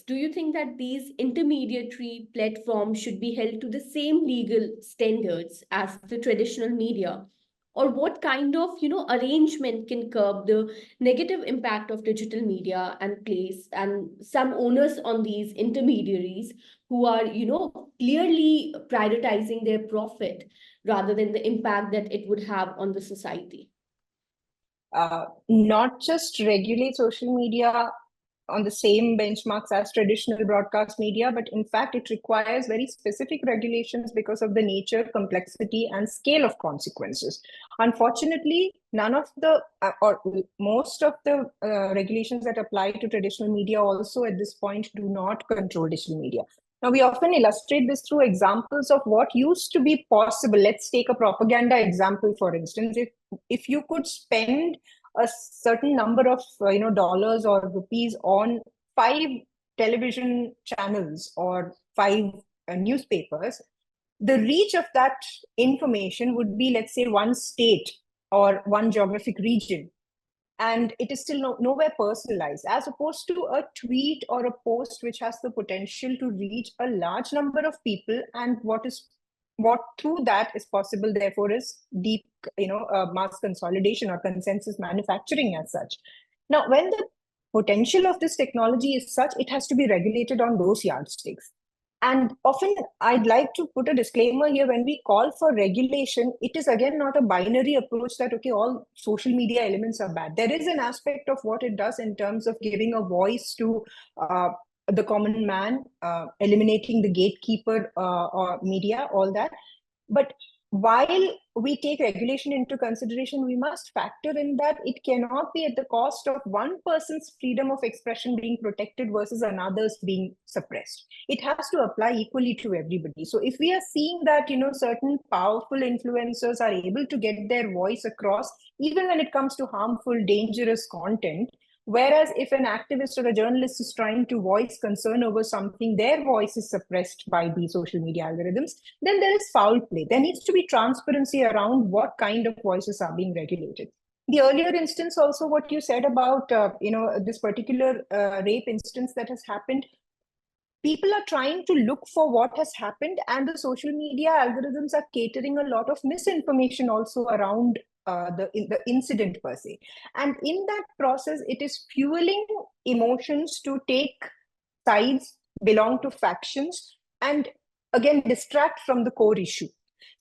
Do you think that these intermediary platforms should be held to the same legal standards as the traditional media? Or what kind of, arrangement can curb the negative impact of digital media and place and some onus on these intermediaries who are, clearly prioritizing their profit rather than the impact that it would have on the society? Not just regulate social media on the same benchmarks as traditional broadcast media, but in fact, it requires very specific regulations because of the nature, complexity, and scale of consequences. Unfortunately, none of the, or most of the regulations that apply to traditional media also at this point do not control digital media. Now, we often illustrate this through examples of what used to be possible. Let's take a propaganda example, for instance. If you could spend a certain number of dollars or rupees on 5 television channels or 5 newspapers, the reach of that information would be, let's say, one state or one geographic region, and it is still nowhere personalized, as opposed to a tweet or a post which has the potential to reach a large number of people. And what through that is possible, therefore, is deep mass consolidation or consensus manufacturing as such. Now, when the potential of this technology is such, it has to be regulated on those yardsticks. And often I'd like to put a disclaimer here: when we call for regulation, it is again not a binary approach that, okay, all social media elements are bad. There is an aspect of what it does in terms of giving a voice to the common man, eliminating the gatekeeper or media, all that. But while we take regulation into consideration, we must factor in that it cannot be at the cost of one person's freedom of expression being protected versus another's being suppressed. It has to apply equally to everybody. So if we are seeing that, certain powerful influencers are able to get their voice across, even when it comes to harmful, dangerous content, whereas if an activist or a journalist is trying to voice concern over something, their voice is suppressed by the social media algorithms, then there is foul play. There needs to be transparency around what kind of voices are being regulated. The earlier instance also, what you said about, this particular rape instance that has happened, people are trying to look for what has happened, and the social media algorithms are catering a lot of misinformation also around the incident per se. And in that process, it is fueling emotions to take sides, belong to factions, and again distract from the core issue.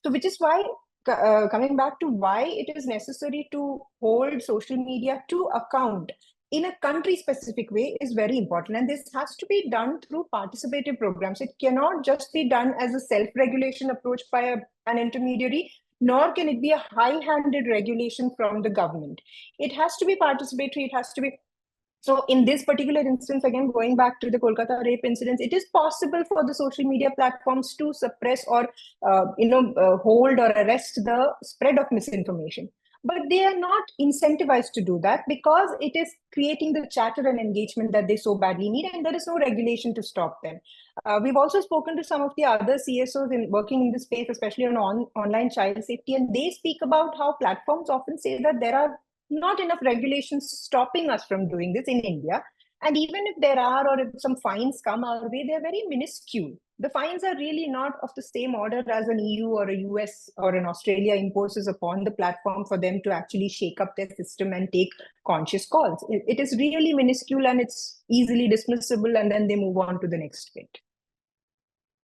So which is why, coming back to why it is necessary to hold social media to account in a country specific way is very important. And this has to be done through participative programs. It cannot just be done as a self-regulation approach by an intermediary, nor can it be a high-handed regulation from the government. It has to be participatory. It has to be. So in this particular instance, again, going back to the Kolkata rape incidents, it is possible for the social media platforms to suppress or, hold or arrest the spread of misinformation. But they are not incentivized to do that because it is creating the chatter and engagement that they so badly need, and there is no regulation to stop them. We've also spoken to some of the other CSOs working in this space, especially on online child safety, and they speak about how platforms often say that there are not enough regulations stopping us from doing this in India. And even if there are, or if some fines come our way, they're very minuscule. The fines are really not of the same order as an EU or a US or an Australia imposes upon the platform for them to actually shake up their system and take conscious calls. It is really minuscule and it's easily dismissible, and then they move on to the next bit.